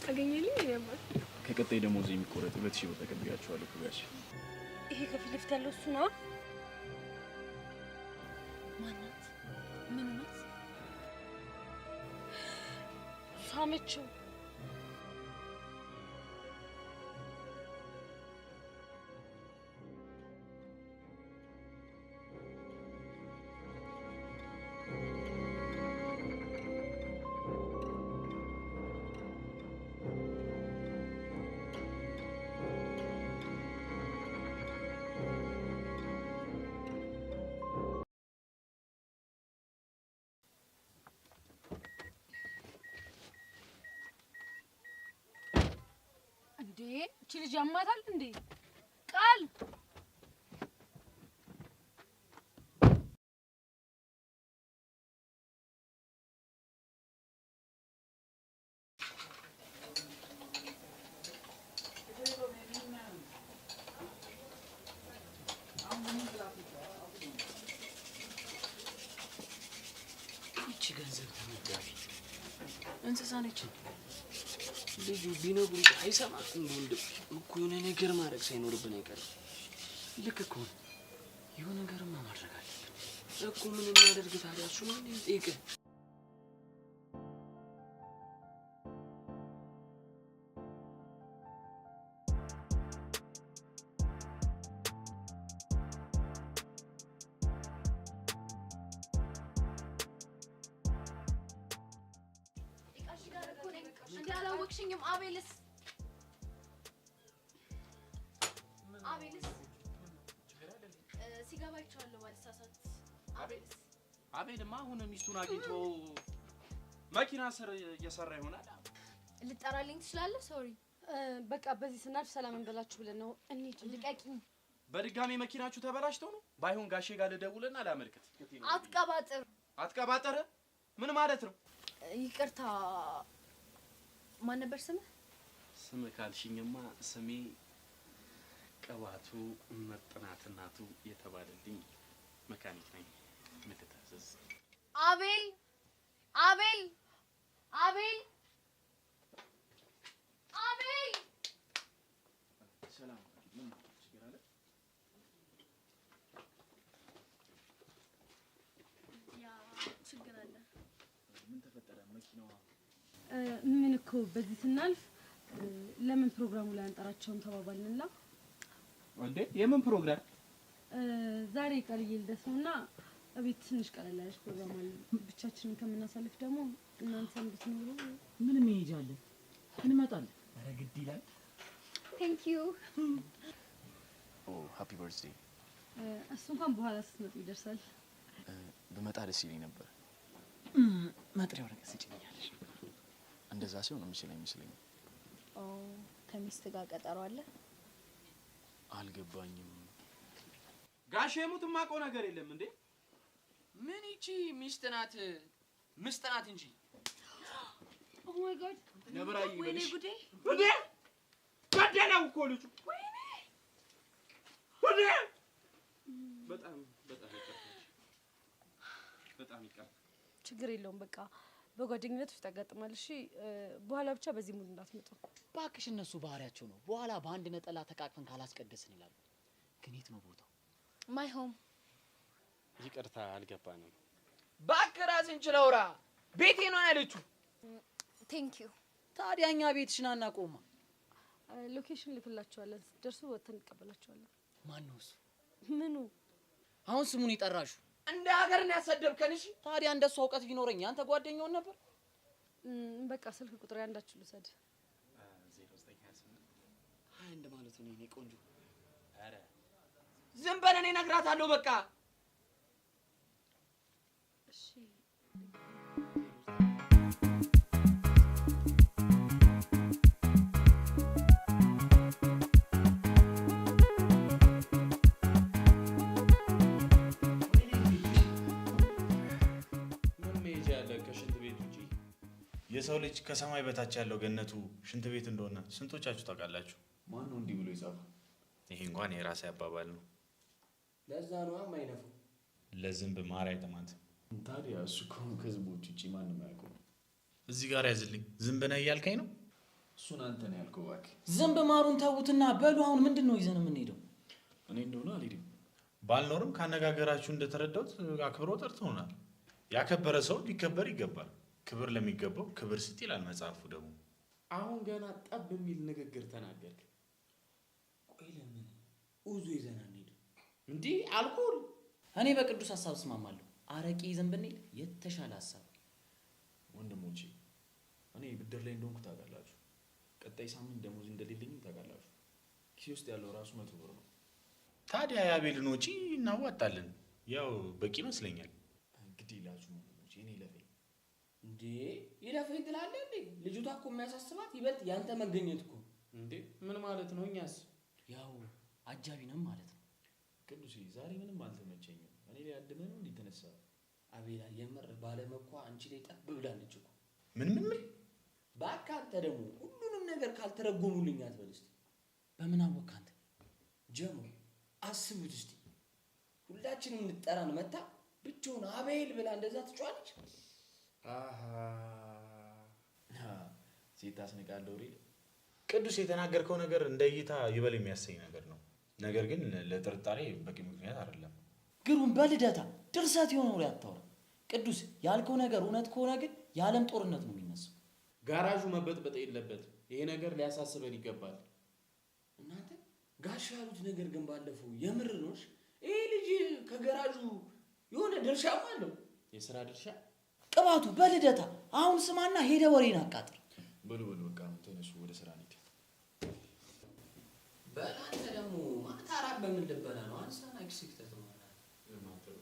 አገኘልኝ ነበር ከቀጣይ ደሞዝ የሚቆረጥ 2000 ብር ተቀብያቸዋለሁ ጋሽ ይሄ ከፊት ለፊት ያለው እሱ ነው ማናት ምን ናት ሳመችው እንዴ እቺ ልጅ ያማታል እንዴ ቃል እቺ ገንዘብ ተመጋቢ እንስሳ ነች ልጁ ቢነግሩ አይሰማም እንደው እኮ የሆነ ነገር ማድረግ ሳይኖርብን አይቀርም ልክ እኮ የሆነ ነገርማ ማድረግ አለብን እኮ ምን እናደርግ ታዲያ እሱ ነው ይቀ አላወቅሽኝም አቤልስ ሲገባ ይቻላል ባልሳሳት አቤልማ አሁን ሚስቱን አግኝቶ መኪና ስር እየሰራ ይሆናል ልጠራልኝ ትችላለህ ሶሪ በቃ በዚህ ስናልፍ ሰላም እንበላችሁ ብለን ነው እንሂድ ልቀቂኝ በድጋሚ መኪናችሁ ተበላሽተው ነው ባይሆን ጋሼ ጋር ልደውልና ላመልክት አትቀባጥር ምን ማለት ነው ይቅርታ ማን ነበር ስምህ ካልሽኝማ ስሜ ቀባቱ መጥናትናቱ የተባለልኝ መካኒክ ነኝ ምትታዘዝ አቤል ሰላም ምን ችግር አለ ያ ችግር አለ ምን ተፈጠረ መኪናዋ ምን እኮ በዚህ ስናልፍ ለምን ፕሮግራሙ ላይ አንጠራቸውም ተባባልንና እንዴ የምን ፕሮግራም ዛሬ ቀልዬ ልደት ነውና እቤት ትንሽ ቀለል ያለች ፕሮግራም አለ ብቻችንን ከምናሳልፍ ደግሞ እናንተም ብትኖሩ ምንም ይሄጃለን እንመጣለን ኧረ ግድ ይላል ቴንክ ዩ ኦ ሃፒ በርዝዴይ እሱ እንኳን በኋላ ስትመጡ ይደርሳል በመጣ ደስ ይለኝ ነበር መጥሪያው ነገር ስጭኛለሽ እንደዛ ሲሆን የሚመስለኝ ኦ ከሚስት ጋር ቀጠሮ አለ አልገባኝም ጋሼ ሙት ማቆ ነገር የለም እንዴ ምን ይቺ ሚስት ናት እንጂ ኦ ማይ ጋድ ነብራይ ይበልሽ ጉዴ እንዴ ገደለው እኮ ልጁ ወይኔ በጣም ይቀር ችግር የለውም በቃ በጓደኝነት ውስጥ ያጋጥማል እሺ በኋላ ብቻ በዚህ ሙድ እንዳትመጡ ባክሽ እነሱ ባህሪያቸው ነው በኋላ በአንድ ነጠላ ተቃቅፈን ካላስቀደስን ይላሉ ግን የት ነው ቦታው ማይ ሆም ይቅርታ አልገባንም ባክራስን ችለውራ ቤቴ ነው ያለችው ቴንክ ዩ ታዲያኛ ቤትሽን አናቆማ ሎኬሽን ልክላችኋለን ደርሱ ወተን እንቀበላችኋለን ማን ነው እሱ ምኑ አሁን ስሙን ይጠራሹ እንደ ሀገርን ያሰደብከንሽ ታዲያ እንደሱ አውቀት ቢኖርኝ አንተ ጓደኛው ነበር በቃ ስልክ ቁጥር ያንዳችሁ ልሰድ 0928 አንድ ማለት ነው እኔ ቆንጆ አረ ዝም በለኔ ነግራታለሁ በቃ እሺ የሰው ልጅ ከሰማይ በታች ያለው ገነቱ ሽንት ቤት እንደሆነ ስንቶቻችሁ ታውቃላችሁ? ማን ነው እንዲህ ብሎ ይጻፈው? ይሄ እንኳን የራሴ አባባል ነው። ለዛ ነው የማይነፋው። ለዝንብ ማር አይጥማት። ታዲያ እሱ ከህዝቦች ውጪ ማንም አያውቀው። እዚህ ጋር ያዝልኝ። ዝንብ ነህ እያልከኝ ነው? እሱን አንተ ነው ያልከው። እባክህ ዝንብ ማሩን ተውትና በሉ አሁን ምንድነው ይዘን የምንሄደው? እኔ እንደሆነ አልሄድም። ባልኖርም ካነጋገራችሁ እንደተረዳሁት አክብሮ ጠርተውናል። ያከበረ ሰው ሊከበር ይገባል። ክብር ለሚገባው ክብር ስጥ ይላል መጽሐፉ ደግሞ። አሁን ገና ጠብ የሚል ንግግር ተናገርክ። ቆይ ለምን ኡዙ ይዘን አንሄድም? እንዲህ አልኮል እኔ በቅዱስ ሐሳብ እስማማለሁ። አረቂ ይዘን ብንሄድ የተሻለ ሐሳብ። ወንድሞቼ እኔ ብድር ላይ እንደሆንኩ ታውቃላችሁ። ቀጣይ ሳምንት ደሞዝ እንደሌለኝም ታውቃላችሁ። ኪስ ውስጥ ያለው ራሱ 100 ብር ነው። ታዲያ የአቤልን ወጪ እናዋጣለን። ያው በቂ ይመስለኛል። እንግዲህ ላችሁ ወንድሞቼ እኔ ለፈኝ እንዴ ይለፈኝ ትላለህ እንዴ? ልጅቷ እኮ የሚያሳስባት ይበልጥ ያንተ መገኘት እኮ። እንዴ ምን ማለት ነው? እኛስ ያው አጃቢ ነን ማለት ነው። ቅዱሴ ዛሬ ምንም አልተመቸኝም። እኔ ላይ አድመህ ነው እንዲተነሳ። አቤላ የምር ባለመኳ አንቺ ላይ ጠብ ብላለች እኮ። ምን በቃ አንተ ደግሞ ሁሉንም ነገር ካልተረጎሙልኝ አትበል እስቲ። በምን አወቅ አንተ? ጀሙ አስቡት እስቲ። ሁላችንም እንጠራን መታ ብቻውን አቤል ብላ እንደዛ ትጫዋለች። ሴት ታስንቃለህ። ሪል ቅዱስ የተናገርከው ነገር እንደ እይታ ይበል የሚያሰኝ ነገር ነው። ነገር ግን ለጥርጣሬ በቂ ምክንያት አይደለም። ግሩም በልደታ ድርሰት የሆነ ወሬ አታውራ። ቅዱስ ያልከው ነገር እውነት ከሆነ ግን የዓለም ጦርነት ነው የሚነሳው። ጋራዡ መበጥበጥ የለበትም። ይሄ ነገር ሊያሳስበን ይገባል። እናንተ ጋሽ ያሉት ነገር ግን ባለፈው የምር ነውሽ? ይሄ ልጅ ከጋራዡ የሆነ ድርሻም አለው። የሥራ ድርሻ ቅባቱ በልደታ አሁን ስማና ሄደ ወሬን አቃጥል። በሉ በቃ ተነሱ፣ ወደ ስራ እንሂድ። በላንተ ደግሞ ማታራ በምን ልበላ ነው? አንሳና ክሲክተት ነው ለማተው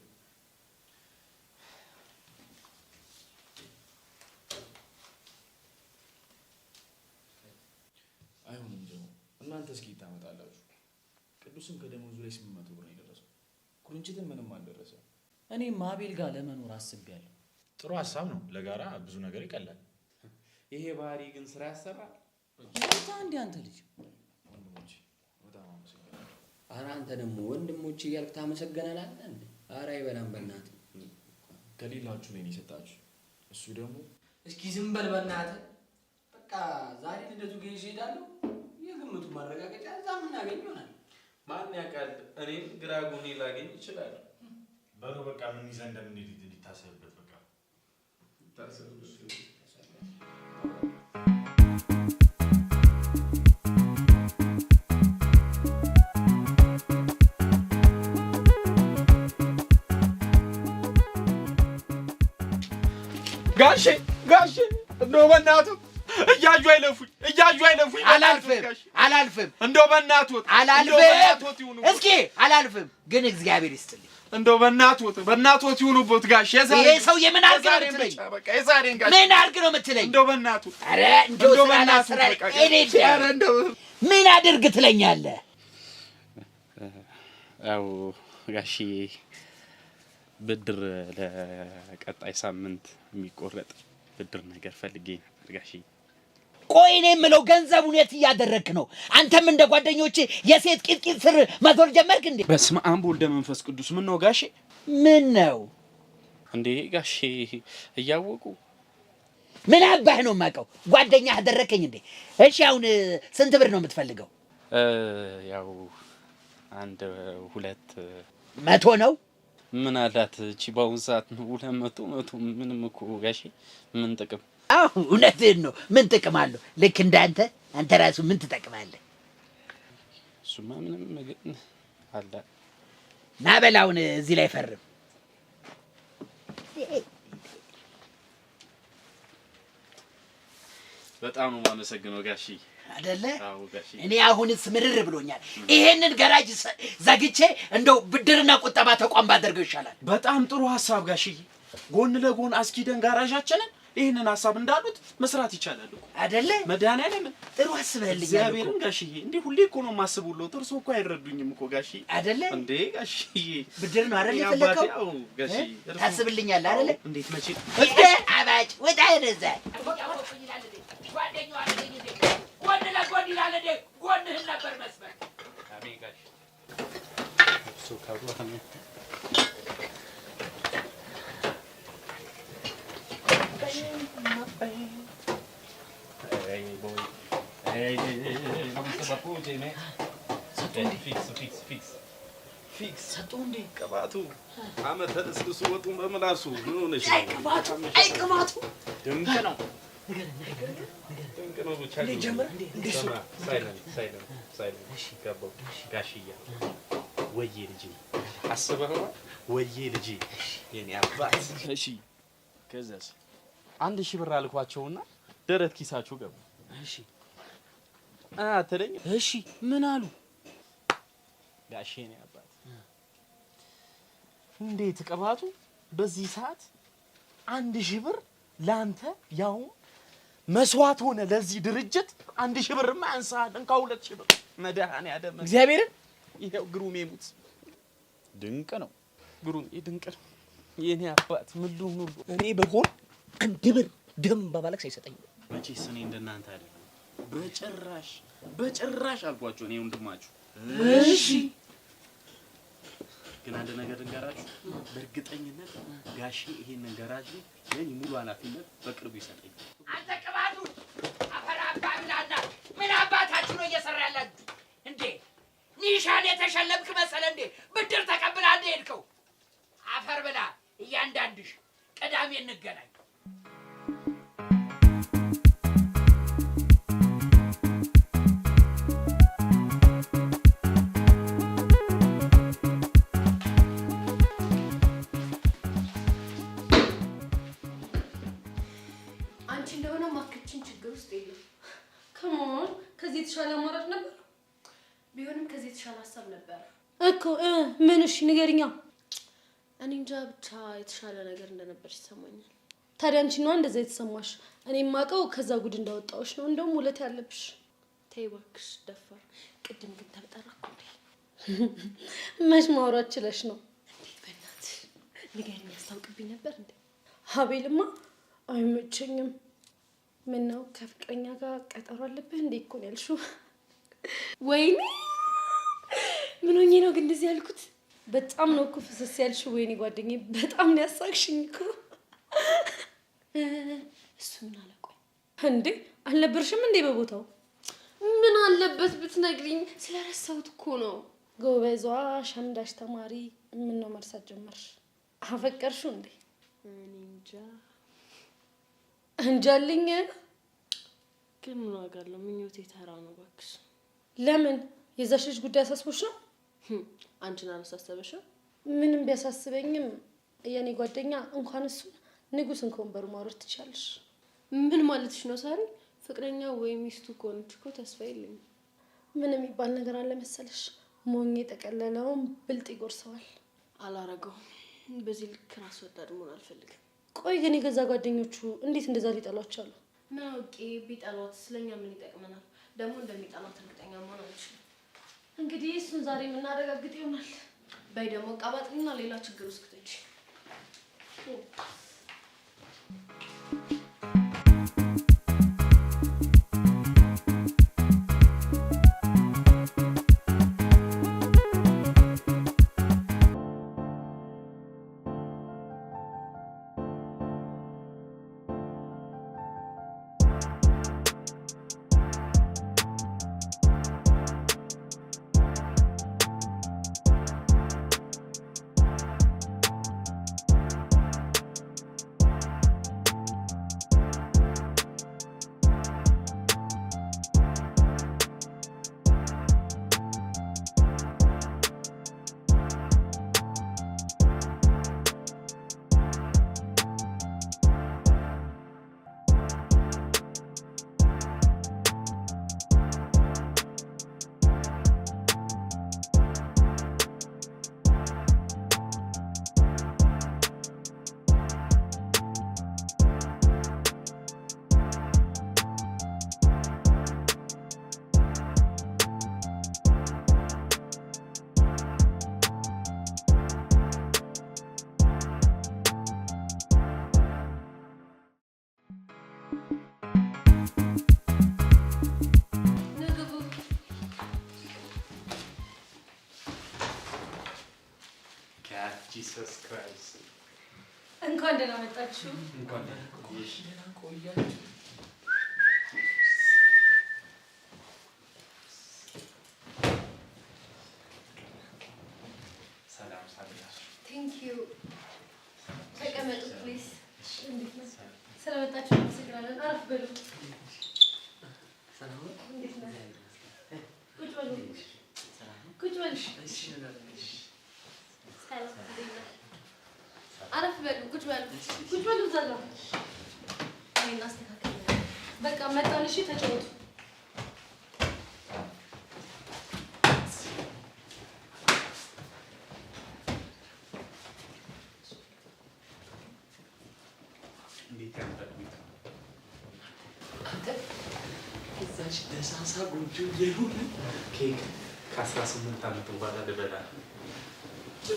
አይሆንም። ጀሞ እናንተ እስኪ ታመጣላችሁ። ቅዱስም ከደሞዙ ላይ 800 ብር ነው የደረሰው። ኩርንችትም ምንም አልደረሰ። እኔም አቤል ጋር ለመኖር አስቤያለሁ። ጥሩ ሀሳብ ነው። ለጋራ ብዙ ነገር ይቀላል። ይሄ ባህሪ ግን ስራ ያሰራል። ይታ እንደ አንተ ልጅ ወንድሞቼ በጣም አመሰግናለሁ። ኧረ አንተ ደግሞ ወንድሞቼ እያልክ ታመሰግናለህ እንዴ? ኧረ አይበላም በእናትህ። ከሌላችሁ ነው የሰጣችሁ። እሱ ደግሞ እስኪ ዝም በል በእናትህ። በቃ ዛሬ ልደቱ ግን እሄዳለሁ። የግምቱ ማረጋገጫ እዛ የምናገኝ ይሆናል። ማን ያውቃል? እኔም ግራ ጎኔ ላገኝ ይችላል። በሉ በቃ ምን ይዘን እንደምንሄድ እንዲታሰብበት በቃ ጋሼ እንደው በእናቱ እያዩ አይለፉኝ። አላልፍም እንደው በእናቱ እስኪ አላልፍም። ግን እግዚአብሔር ይስጥልኝ። እንደው በእናቱ ይሁኑበት ጋሼ። ይሄ ሰው የምን አርግ ነው የምትለኝ? በቃ የዛሬን ጋሼ ምን አርግ ነው የምትለኝ? እንደው በእናቱ ኧረ እንደው ስላላስራ ምን አድርግ ትለኛለህ? ያው ጋሼ ብድር ለቀጣይ ሳምንት የሚቆረጥ ብድር ነገር ፈልጌ ነበር ጋሼ። ቆይ እኔ የምለው ገንዘቡን የት እያደረግክ ነው? አንተም እንደ ጓደኞቼ የሴት ቂጥቂጥ ስር መዞር ጀመርክ እንዴ? በስመ አብ ወወልድ ወመንፈስ ቅዱስ። ምን ነው ጋሼ? ምን ነው እንዴ ጋሼ? እያወቁ ምን አባህ ነው የማውቀው? ጓደኛ አደረከኝ እንዴ? እሺ አሁን ስንት ብር ነው የምትፈልገው? ያው 100 ነው። ምን አላት እቺ በአሁን ሰዓት ነው 200 ምንም እኮ ጋሼ ምን ጥቅም? አዎ እውነትህን ነው። ምን ጥቅም አለው? ልክ እንዳንተ አንተ ራሱ ምን ትጠቅማለህ? እሱማ ምንም ግን አለ። ና በላውን እዚህ ላይ ፈርም። በጣም ነው የማመሰግነው ጋሼ። አይደለ? አዎ ጋሼ። እኔ አሁንስ ምርር ብሎኛል። ይሄንን ገራጅ ዘግቼ እንደው ብድርና ቁጠባ ተቋም ባደርገው ይሻላል። በጣም ጥሩ ሀሳብ ጋሼ። ጎን ለጎን አስኪደን ጋራዣችንን ይሄንን ሐሳብ እንዳሉት መስራት ይቻላል እኮ አይደለ? መድኃኒዓለም ጥሩ አስበህልኛል እኮ። እግዚአብሔርን ጋሽዬ እንዴ ሁሌ እኮ ነው የማስቡለው። እርሶ እኮ አይረዱኝም እኮ ጋሽዬ። አይደለ? እንዴ ጋሽዬ ብድር ነው አይደል የፈለከው? ያው ጋሽዬ ታስብልኛለህ አይደለ? እንዴት መቼ አባጭ ወጣ ይረዛ ጓደኛው አለ ጊዜ ጎን ለጎን ይላል እንዴ ጎንህን ነበር መስበር አሜን ጋሽ እሱ ካሉ አሜን Hey boy. Hey, vamos a papuje, me. Fix. ሰጡንዴ ቅባቱ አመት ተደስድሱ ወጡን በምላሱ ምን ሆነሽ? አይ ቅባቱ ድንቅ ነው። ድንቅ ነው ብቻ ጀምር እንዴ ሳይለንት እሺ ገባው ጋሽያ ወዬ ልጅ አስበኸው ወዬ ልጅ የኔ አባት እሺ ከዛስ 1000 ብር አልኳቸውና ደረት ኪሳቸው ገቡ እሺ አትለኝ እሺ ምን አሉ ጋሼ ነው አባት እንዴት ቅባቱ በዚህ ሰዓት 1000 ብር ላንተ ያው መስዋዕት ሆነ ለዚህ ድርጅት 1000 ብርማ አንሳል እንካ 2000 ብር መድኃኒዓለም እግዚአብሔርን ይሄው ግሩም ይሙት ድንቅ ነው ግሩም ድንቅ ነው የኔ አባት ምን ልሁን ሁሉ እኔ በጎን 1 ብር ደም ባባለክስ አይሰጠኝ መቼስ እኔ እንደናንተ አይደለም በጭራሽ አልኳቸው እኔ ወንድማችሁ እሺ ግን አንድ ነገር ልንገራችሁ በእርግጠኝነት ጋሼ ይሄንን ገራጅ የኔ ሙሉ ኃላፊነት በቅርቡ ይሰጠኝ አንተ ቅባቱ አፈራባ ብላና ምን አባታችሁ ነው እየሰራ ያላችሁ እንዴ ኒሻን የተሸለምክ መሰለ እንዴ ብድር ተቀብላ እንደ ሄድከው አፈር ብላ እያንዳንድሽ ቅዳሜ እንገናኝ ከሞን ከዚህ የተሻለ አማራጭ ነበር ቢሆንም ከዚህ የተሻለ ሀሳብ ነበር እኮ ምን እሺ ንገሪኛ እኔ እንጃ ብቻ የተሻለ ነገር እንደነበር ይሰማኛል ታዲያ አንቺ ነው እንደዛ የተሰማሽ እኔ ማቀው ከዛ ጉድ እንዳወጣውሽ ነው እንደውም ውለት ያለብሽ ተይ እባክሽ ደፋር ቅድም ግን ተበጠራኩ እንዴ መች ማውራት ችለሽ ነው እንዴ በእናትሽ ንገሪኝ ያስታውቅብኝ ነበር እንዴ ሀቤልማ አይመቸኝም ምን ነው ከፍቅረኛ ጋር ቀጠሮ አለብህ እንዴ እኮ ነው ያልሽው ወይኔ ምን ሆኜ ነው ግን እንደዚህ ያልኩት በጣም ነው እኮ ፍስስ ያልሽው ወይኔ ጓደኛዬ በጣም ነው ያሳቅሽኝ እኮ እሱ ምን አለቆይ እንዴ አልነበርሽም እንዴ በቦታው ምን አለበት ብትነግሪኝ ስለረሳሁት እኮ ነው ጎበዟ ሸምዳሽ ተማሪ ምን ነው መርሳት ጀመርሽ አፈቀርሽው እንዴ እኔ እንጃ እንጃልኝ ግን ምን ዋጋ አለው ምኞቴ ተራ ነው እባክሽ ለምን የዛሽ ልጅ ጉዳይ አሳስቦሽ ነው አንቺን አላሳሰበሽም ምንም ቢያሳስበኝም የኔ ጓደኛ እንኳን እሱ ንጉስን ከወንበሩ ማውረድ ትችያለሽ ምን ማለትሽ ነው ሳሪ ፍቅረኛ ወይ ሚስቱ ከሆነች እኮ ተስፋ የለኝም ምን የሚባል ነገር አለ መሰለሽ ሞኝ የጠቀለለውን ብልጥ ይጎርሰዋል አላረገውም በዚህ ልክ ራስ ወዳድ መሆን አልፈልግም ቆይ ግን የገዛ ጓደኞቹ እንዴት እንደዛ ሊጠሏቸው አሉ ምን አውቄ ቢጠሏት ስለኛ ምን ይጠቅመናል ደግሞ እንደሚጠሏት እርግጠኛ መሆን አንችልም እንግዲህ እሱን ዛሬ የምናረጋግጥ ይሆናል በይ ደግሞ ቃባጥና ሌላ ችግር ውስጥ ክትች ጂሰስ ክራይስት እንኳን ደህና መጣችሁ። እንኳን ደህና ቆያችሁ። ሰላም ሳላችሁ። ቴንክ ዩ። ተቀመጡ ፕሊዝ። እንዴት ነው? ስለመጣችሁ አመሰግናለን። አረፍ በሉ። እንዴት ነው? ቁጭ በሉ። ቁጭ በሉ። ሰላም እንዴት ነው? አረፍ በሉ። ቁጭ በሉ። ቁጭ በሉ። እዛ ጋር እኔ እናስተካክላለን። በቃ መጣን። እሺ ተጫወቱ። እንዴት ያምራል! አንተ እዛች ደሳሳ ጎጆ የሆነ ኬክ ከ18 ዓመት በኋላ ልበላ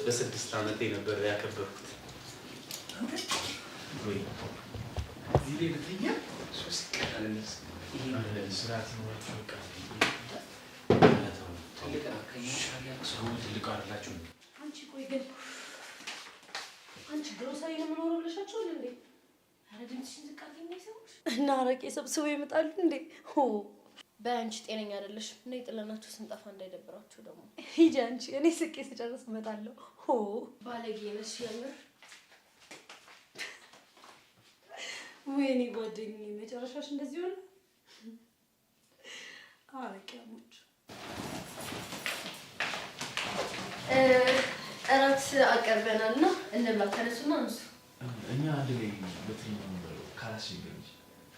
በ6 ዓመቴ ነበር ያከበርኩት። ወይ እዚህ ላይ ልተኛ 3 ቀን አለስ ስርዓት ኖራችሁ በቃ ትልቅ ከኛ ሰው ትልቅ አይደላችሁ። አንቺ ቆይ ግን አንቺ ግሮሰሪ ነው የምኖረው ብለሻቸዋል እንዴ? ኧረ ድምፅሽን ዝቅ አድርጊ እንዳይሰሙሽ። እና አረቄ ሰብስበው ይመጣሉ እንዴ? ሆ በአንቺ ጤነኛ አይደለሽ። እኔ ጥለናችሁ ስንጠፋ እንዳይደብራችሁ ደግሞ ሂጂ አንቺ። እኔ ስቄ ስጨርስ እመጣለሁ። ሆ ባለጌ ነሽ የምር። ወይኔ ጓደኛዬ መጨረሻሽ እንደዚህ ሆነ። አረቄያሞች እራት አቀርበናል እና እንብላ። ተነሱና አንሱ። እኛ አንድ ላይ በትኛው ነበር ካላስቸገረች።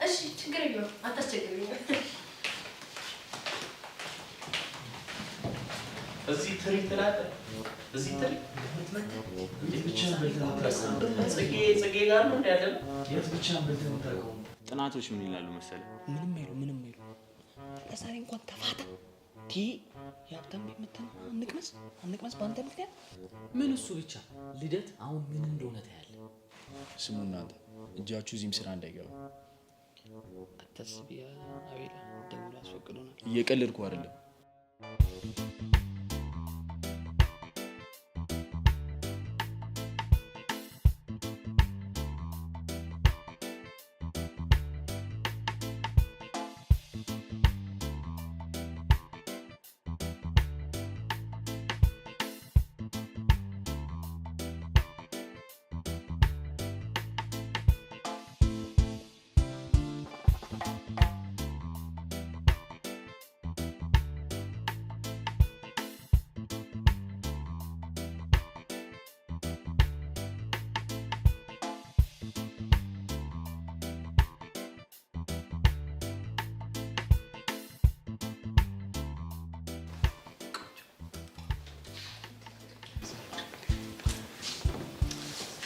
እሺ ችግር የለውም አታስቸግረኝ። እዚህ ትሪ ትላለህ። እዚህ ትሪ ብቻ በልተን ጽጌ ጋር ነው ያለ። የት ብቻ በልተን ታውቀው። ጥናቶች ምን ይላሉ መሰለህ? ምንም አይሉ ለዛሬ እንኳን ተፋታ። የሀብታም ቤት መተን አንቅመስ በአንተ ምክንያት። ምን እሱ ብቻ ልደት አሁን ምን እንደሆነ ታያለህ። ስሙ እናንተ እጃችሁ እዚህም ስራ እንዳይገባ አታስቢ አቤላ፣ ደውሎ አስፈቅዶናል። እየቀለድኩ አይደለም።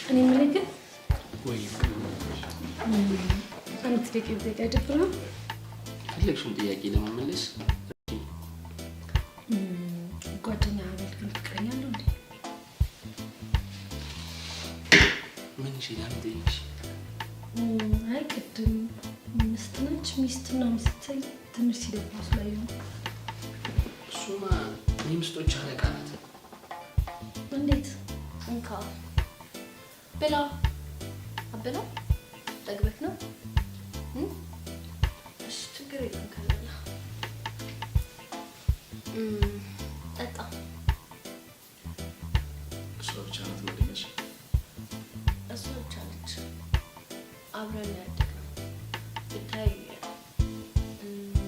እኔ የምልህ ግን ወይ አንድ ጥያቄ ብጠይቅ አይደብርም? ፈለግሽውን ጥያቄ ለመመለስ ጓደኛ አቤል ግን ፍቅረኛ አለው እንዴ? ምን ይችላል ጠይቅሽ? አይ ቅድም ሚስት ነው ስትል ትንሽ ሲደብረው ስላየሁ ነው። እሱማ የሚስቶች አለቃ ናት። እንዴት እንካ ብላ አበላ ጠግበክ ነው። እሺ ችግር የለም ካለላ ጠጣ። እሷ ብቻ ናት ጓደኛሽ? እሷ ብቻ ነች። አብረን ያደግነው ብታይ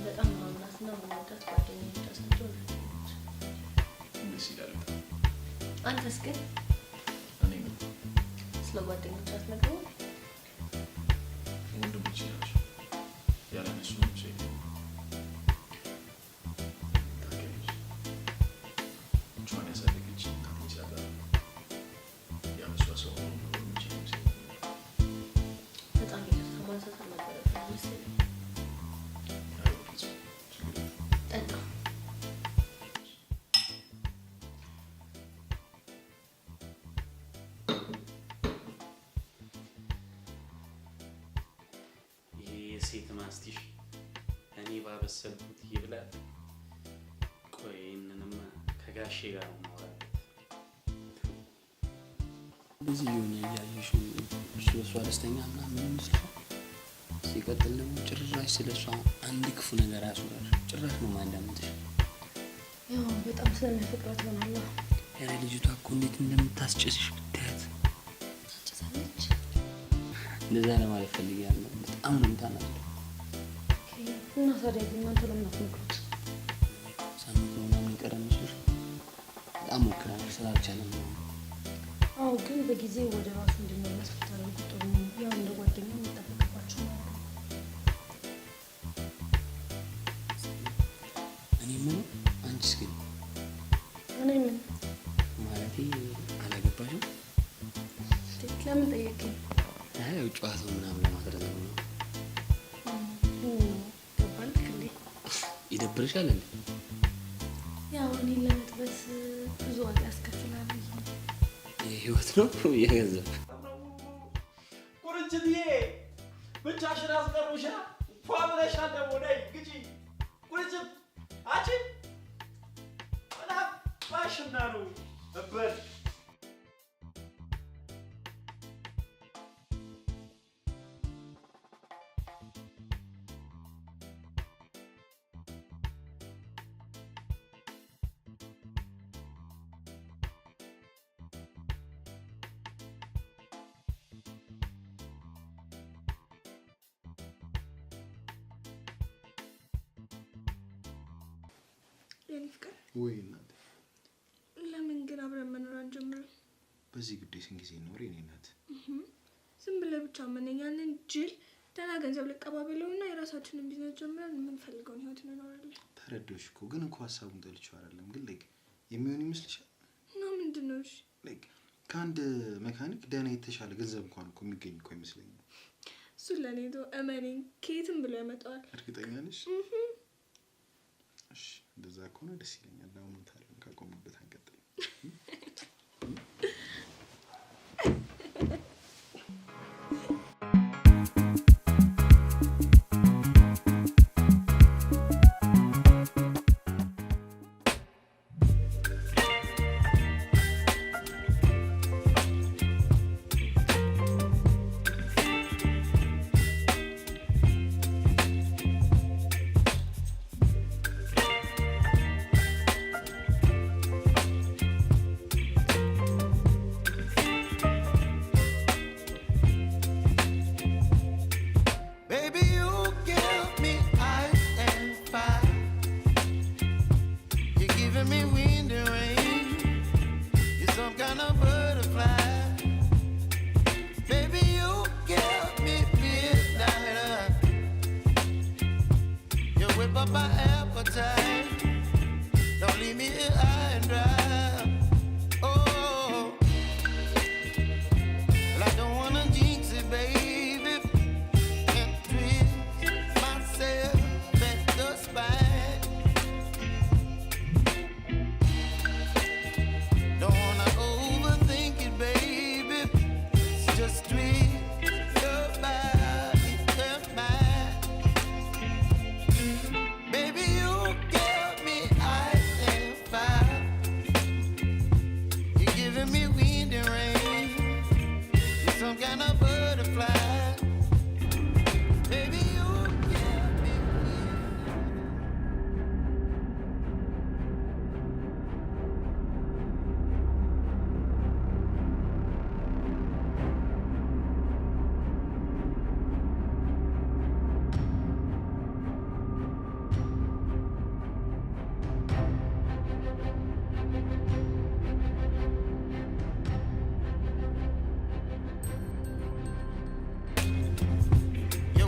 በጣም ማምናትና መወዳት ጓደኛዬ ራሳቸው ነች። ደስ ይላል። አንተስ ግን እኔ ምን ስለ ጓደኞች አትነግረውም? ወንድሞቼ ናቸው። ያለ እነሱ ነው ሰው ታገለች። እጇን ያሳደገች እናቴ ሲያጣ ያመሷ ሰው ሆኖ ወንድሞቼ ነው ሰው በጣም ይቅርታ ማንሳት አልነበረብኝም መሰለኝ። ጠጣ። የሴት ማስቲሽ እኔ ባበሰልኩት ይብላል። ቆይ ይህንንማ ከጋሼ ጋር ማውራት እንደዚህ የሆነ እያየሽ እሱ በሷ ደስተኛ ምናምን ይመስልሻል? ሲቀጥል ደግሞ ጭራሽ ስለሷ አንድ ክፉ ነገር አያስወራሽ። ጭራሽ ነው ማዳምጥሽ። ያው በጣም ስለሚያፈቅራት ይሆናል። ኧረ ልጅቷ እኮ እንዴት እንደምታስጨስሽ ብታያት። ታስጨሳለች። እንደዛ ለማለት ፈልጊያለሁ። በጣም ነው የምታናግረው። እና ታዲያ ግን እናንተ ለምን አትሞክሩት? ሳንሞክረው ምናምን የቀረ መስሎሽ? በጣም ሞክረናል ስላልቻለን ነው። አዎ ግን በጊዜ ወደ ራሱ እንዲመለስ ብታደርጉ ጥሩ ነው። ያው እንደ ጓደኛ የሚጠበቅባችሁ ማለት ነው። እኔ ምን አንቺስ ግን እኔ ምን ማለቴ አላገባሽም? ለምን ጠየቀኝ? አይ ጨዋታው ምናምን ለማስረዘም ነው። ገባልክ እንዴ? ይደብርሻል እንዴ? ያው እኔን ለመጥበስ ብዙ ዋጋ ያስከፍላል። የህይወት ነው የገንዘብ ቁርጭትዬ ብቻሽን አስቀሩሻ ፏ ብለሻል። ደግሞ ነይ ግጪ ቁርጭት አንቺ በጣም ባሽና ነው እበል የኔ ፍቅር ወይ እናቴ፣ ለምን ግን አብረን መኖር አንጀምርም? በዚህ ጉዳይ ስንት ጊዜ ኖር የኔ እናት? ዝም ብለህ ብቻ መነኛንን ጅል ደህና ገንዘብ ልቀባበለውና የራሳችንን ቢዝነስ ጀምረን የምንፈልገውን ህይወት እንኖራለን። ተረዳሁሽ እኮ ግን እኮ ሀሳቡን ጠልቼው አይደለም። ግን ላይክ የሚሆን ይመስልሻል? ነው ምንድን ነው? እሺ ላይክ ከአንድ መካኒክ ደህና የተሻለ ገንዘብ እንኳን እኮ የሚገኝ እኮ አይመስለኝም። እሱን ለእኔ ተው፣ እመኔኝ ከየትም ብሎ ያመጣዋል። እርግጠኛ ነሽ? እሺ እንደዛ ከሆነ ደስ ይለኛል። አሁን ታለን ካቆሙበት አንቀጥል።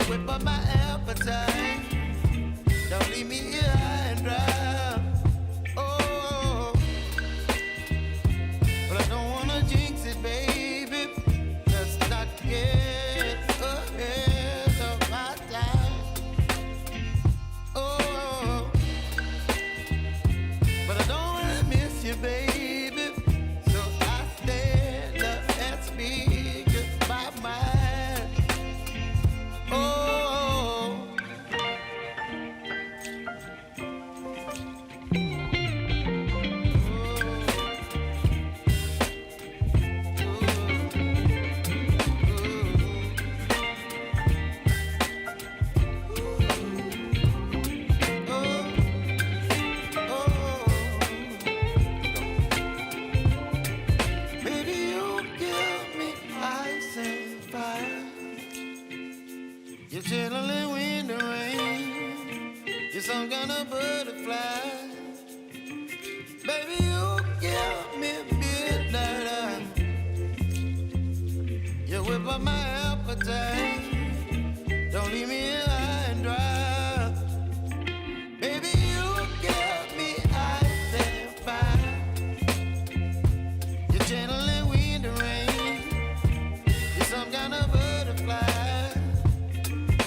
Whip up my appetite. Don't leave me here.